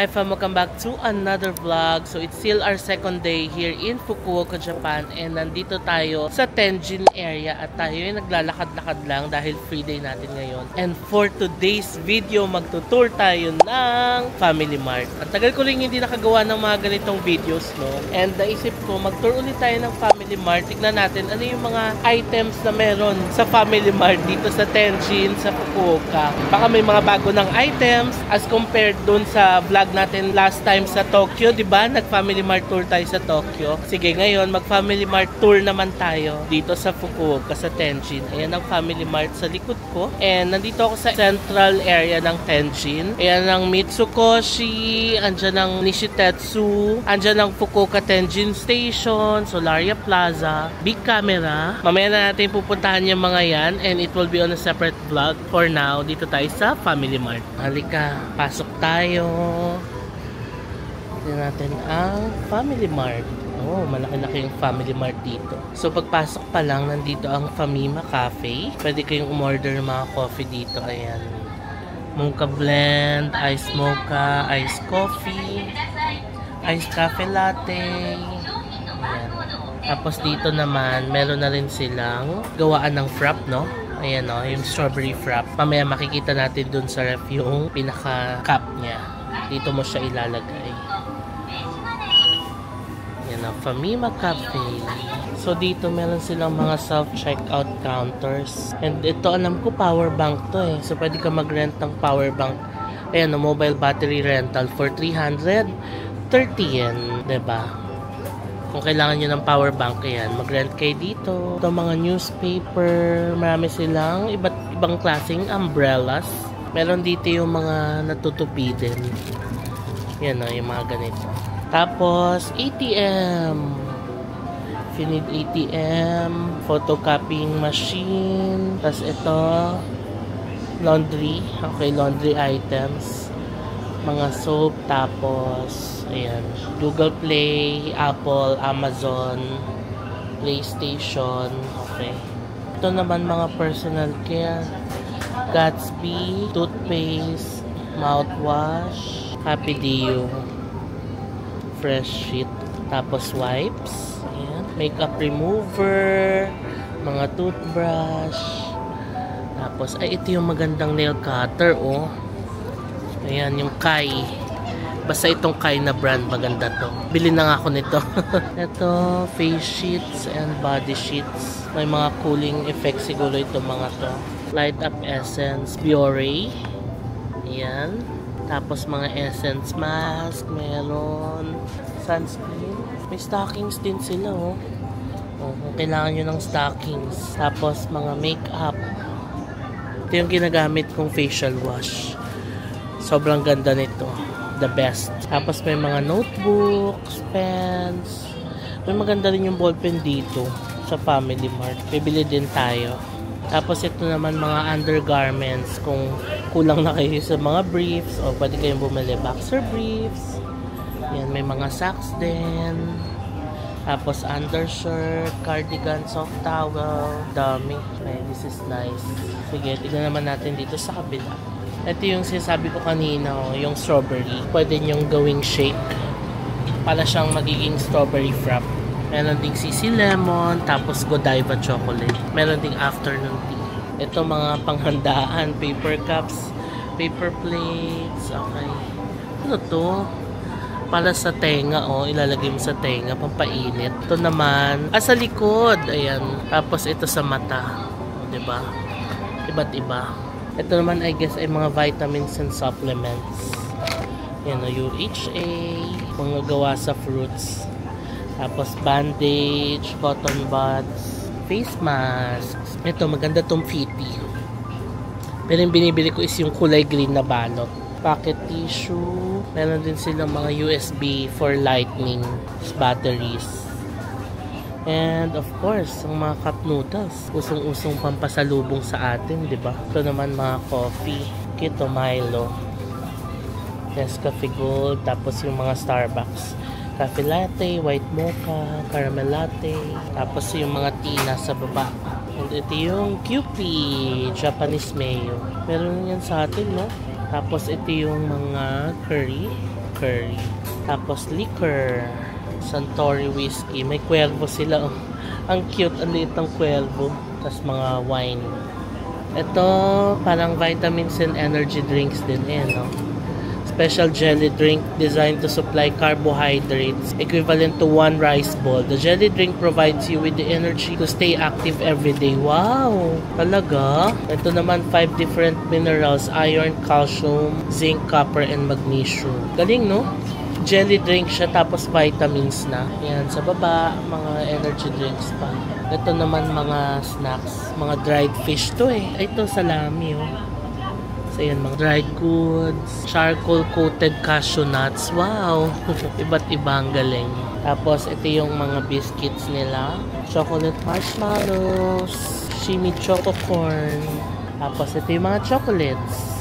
Hi fam, welcome back to another vlog. So it's still our second day here in Fukuoka, Japan, and nandito tayo sa Tenjin area at tayo ay naglalakad-lakad lang dahil free day natin ngayon. And for today's video, magtutour tayo ng Family Mart. Ang tagal ko rin hindi nakagawa ng mga ganitong videos, no? And naisip ko, mag-tour ulit tayo ng Family Mart. Tignan natin ano yung mga items na meron sa Family Mart dito sa Tenjin, sa Fukuoka. Baka may mga bago ng items as compared dun sa vlog natin last time sa Tokyo, di ba? Nag-Family Mart tour tayo sa Tokyo. Sige, ngayon mag-Family Mart tour naman tayo dito sa Fukuoka, sa Tenjin. Ayan ang Family Mart sa likod ko. And nandito ako sa central area ng Tenjin. Ayan ang Mitsukoshi, andyan ang Nishitetsu, andyan ang Fukuoka Tenjin Station, Solaria Plaza, Big Camera. Mamaya na natin pupuntahan yung mga yan and it will be on a separate vlog. For now, dito tayo sa Family Mart. Halika, pasok tayo. Tignan natin ang Family Mart. Oh, malaki-laki yung Family Mart dito. So, pagpasok pa lang, nandito ang Famima Cafe. Pwede kayong umorder ng mga coffee dito. Ayan. Mocha blend, iced mocha, iced coffee, iced cafe latte. Ayan. Tapos dito naman, meron na rin silang gawaan ng frap, no? Ayan o, yung strawberry frap. Mamaya makikita natin dun sa ref yung pinaka-cup niya. Dito mo siya ilalagay. Yan o, Famima Cafe. So dito meron silang mga self-checkout counters. And ito alam ko power bank to eh. So pwede ka mag-rent ng power bank. Ayan o, mobile battery rental for 330 yen. Diba? Kung kailangan nyo ng power bank, ayan, mag-rent kayo dito. Ito mga newspaper, marami silang iba't ibang klaseng umbrellas. Meron dito yung mga natutupi din. Yan o, yung mga ganito. Tapos, ATM. If you need ATM, photocopying machine. Tapos ito, laundry. Okay, laundry items. Mga soap, tapos ayan, Google Play, Apple, Amazon, PlayStation. Okay. Ito naman mga personal care, Gatsby, toothpaste, mouthwash, Happy Dio, fresh sheet, tapos wipes, ayan, makeup remover, mga toothbrush, tapos ay ito yung magandang nail cutter, oh. Ayan, yung Kai. Basta itong Kai na brand, maganda to. Bili na nga ako nito. Ito, face sheets and body sheets. May mga cooling effects siguro itong mga to. Light up essence, Biore. Ayan. Tapos mga essence mask, meron. Sunscreen. May stockings din sila, oh. Oh, kailangan nyo ng stockings. Tapos mga makeup. Ito yung ginagamit kong facial wash. Sobrang ganda nito. The best. Tapos may mga notebooks, pens. May maganda rin yung ballpen dito sa Family Mart. Bibili din tayo. Tapos ito naman mga undergarments. Kung kulang na kayo sa mga briefs o pwede kayong bumili boxer briefs. Yan, may mga socks din. Tapos undershirt, cardigan, soft towel. Dami. Okay, this is nice. Sige, tignan naman natin dito sa kabila. Ito yung sinasabi ko kanina, oh, yung strawberry. Pwede nyong gawing shake. Para siyang magiging strawberry frap. Meron ding sisi lemon, tapos Godiva chocolate. Meron ding afternoon tea. Ito mga panghandaan, paper cups, paper plates. Okay. Ano to? Para sa tenga, oh. Ilalagay mo sa tenga, pampainit. Ito naman, sa likod. Ayan. Tapos ito sa mata. Diba? Iba't iba. Ito naman, I guess, ay mga vitamins and supplements. Yan o, UHA, mga gawa sa fruits. Tapos, bandage, cotton buds, face masks. Ito, maganda tong Fiti. Pero yung binibili ko is yung kulay green na balot. Pocket tissue. Meron din silang mga USB for lightning batteries. And of course, ang mga cup noodles, usong-usong pampasalubong sa atin, di ba? Ito naman mga coffee, Kito Milo, Nescafe Gold, tapos yung mga Starbucks, Cafe Latte, White Mocha, Caramel Latte, tapos yung mga tea nasa baba. And ito yung QP, Japanese Mayo. Meron yan sa atin, no? Tapos ito yung mga curry, curry. Tapos liquor. Suntory whiskey. May Cuervo sila. Oh. Ang cute. Ang liit ng Cuervo. Tapos mga wine. Ito, parang vitamins and energy drinks din. Ayan, no? Special jelly drink designed to supply carbohydrates equivalent to 1 rice ball. The jelly drink provides you with the energy to stay active every day. Wow! Talaga? Ito naman 5 different minerals: iron, calcium, zinc, copper, and magnesium. Galing, no? Jelly drink siya tapos vitamins na. Yan, sa baba, mga energy drinks pa. Ito naman mga snacks. Mga dried fish to eh. Ito salami, oh. So, yan, mga dried goods, charcoal-coated cashew nuts. Wow! Iba't ibang galing. Tapos, ito yung mga biscuits nila. Chocolate marshmallows, shimmy choco corn. Tapos, ito yung mga chocolates.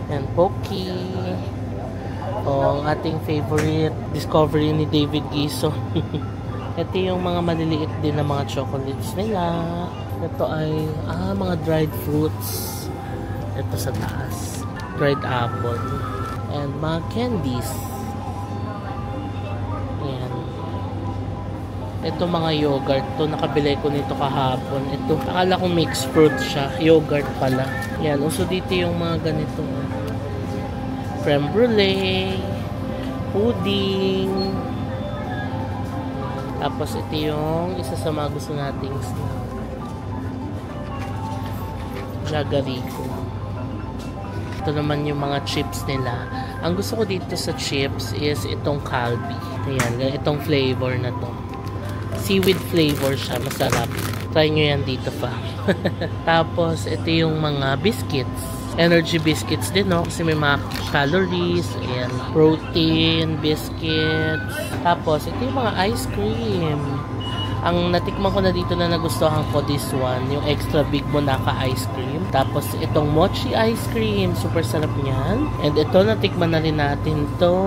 Yan, Pocky. O, ang ating favorite discovery ni David Giso. Ito yung mga maliliit din na mga chocolates nila. Ito ay mga dried fruits. Ito sa taas. Dried apple. And mga candies. Ayan. Ito mga yogurt. Ito nakabili ko nito kahapon. Ito, akala ko mixed fruit siya. Yogurt pala. Ayan. Uso dito yung mga ganito. Creme brulee. Pudding. Tapos ito yung isa sa mga gusto nating snack. Jagarico. Ito naman yung mga chips nila. Ang gusto ko dito sa chips is itong Calbee. Ayan, itong flavor na to. Seaweed flavor siya, masarap. Try nyo yan dito pa. Tapos ito yung mga biscuits. Energy biscuits din, no? Kasi may mga calories. Ayan, protein, biscuits. Tapos ito yung mga ice cream. Ang natikman ko na dito na nagustuhan ko, this one, yung extra big Monaca ice cream. Tapos itong mochi ice cream, super sarap niyan. And ito natikman na rin natin to.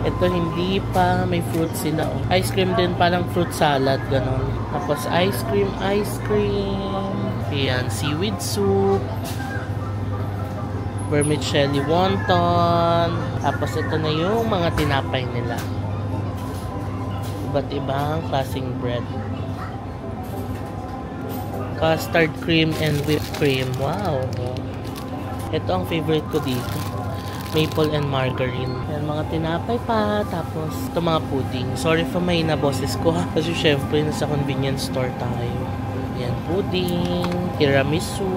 Ito hindi pa, may fruit sila. Oh. Ice cream din, parang fruit salad, ganun. Tapos ice cream. Ayan, seaweed soup. Vermicelli wonton. Tapos ito na yung mga tinapay nila. Iba't ibang klaseng bread. Custard cream and whipped cream. Wow! Ito ang favorite ko dito. Maple and margarine. Yan, mga tinapay pa. Tapos, ito mga pudding. Sorry for may boses ko ha. Kasi syempre, nasa convenience store tayo. Yan, pudding. Tiramisu.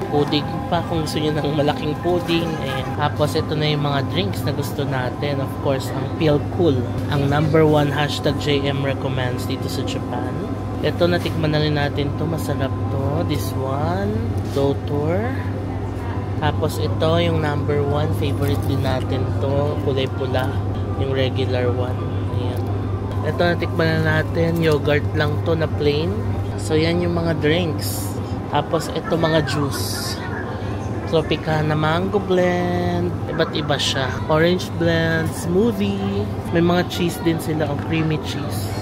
Pudding pa kung gusto nyo ng malaking pudding. Ayan. Tapos ito na yung mga drinks na gusto natin. Of course, ang Peel Cool. Ang #1 #JM recommends dito sa Japan. Ito natikman na rin natin to. Masarap to. This one. Dotor. Tapos ito yung #1 favorite din natin to. Kulay pula. Yung regular one. Ayan. Ito natikman na natin. Yogurt lang to na plain. So yan yung mga drinks. Tapos ito mga juice. Tropicana mango blend. Iba't iba siya. Orange blend, smoothie. May mga cheese din sila, o creamy cheese.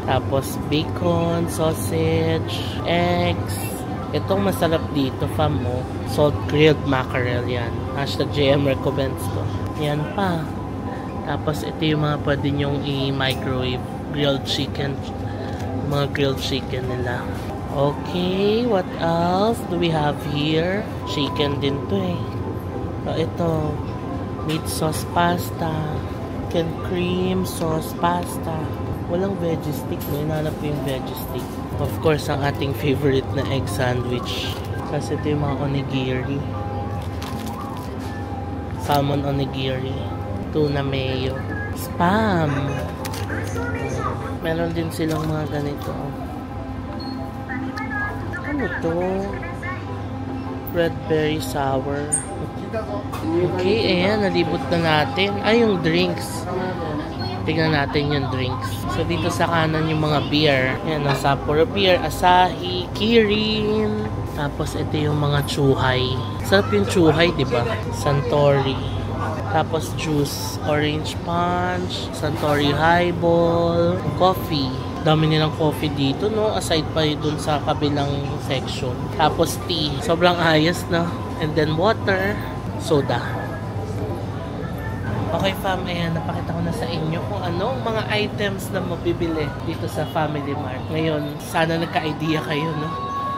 Tapos bacon, sausage, eggs. Itong masarap dito, fam mo. Salt grilled mackerel yan. #JM recommends to. Yan pa. Tapos ito yung mga pwede nyong i-microwave. Grilled chicken. Mga grilled chicken nila. Okay, what else do we have here? Chicken din to eh. So, ito, meat sauce pasta, chicken cream sauce pasta. Walang veggie stick, no? Hinahanap ko yung veggie stick. Of course, ang ating favorite na egg sandwich. Kasi ito yung mga onigiri. Salmon onigiri. Tuna mayo. Spam. Meron din silang mga ganito. Ano to? Red berry sour. Okay, ayan, nalibot na natin. Ay, yung drinks. Tingnan natin yung drinks. So, dito sa kanan yung mga beer. Ayan, Sapporo beer, Asahi, Kirin. Tapos, ito yung mga chuhay. Sarap yung chuhay, diba? Suntory. Tapos, juice. Orange punch, Suntory highball, coffee. Dami nilang coffee dito, no? Aside pa yun dun sa kabilang section. Tapos tea. Sobrang ayos, no? And then water, soda. Okay fam, ayan, napakita ko na sa inyo kung anong mga items na mabibili dito sa Family Mart. Ngayon, sana nagka-idea kayo, no?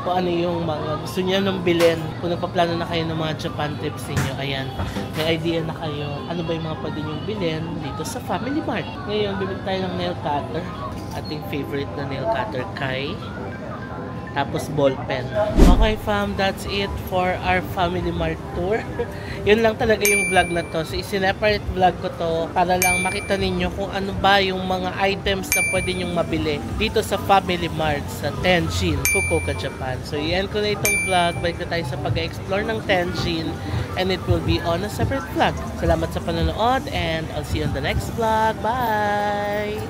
Kung ano yung mga gusto niyo nang bilhin. Kung nagpaplano na kayo ng mga Japan trips niyo, ayan, may idea na kayo. Ano ba yung mga pwede niyong bilhin dito sa Family Mart. Ngayon, bibili tayo ng nail cutter. Ating favorite na nail cutter, Kai. Tapos ball pen. Okay fam, that's it for our Family Mart tour. Yun lang talaga yung vlog na to. So isineparate vlog ko to para lang makita ninyo kung ano ba yung mga items na pwede nyong mabili dito sa Family Mart sa Tenjin, Fukuoka, Japan. So yan ko na itong vlog. Balik na tayo sa pag-explore ng Tenjin and it will be on a separate vlog. Salamat sa panonood and I'll see you on the next vlog. Bye!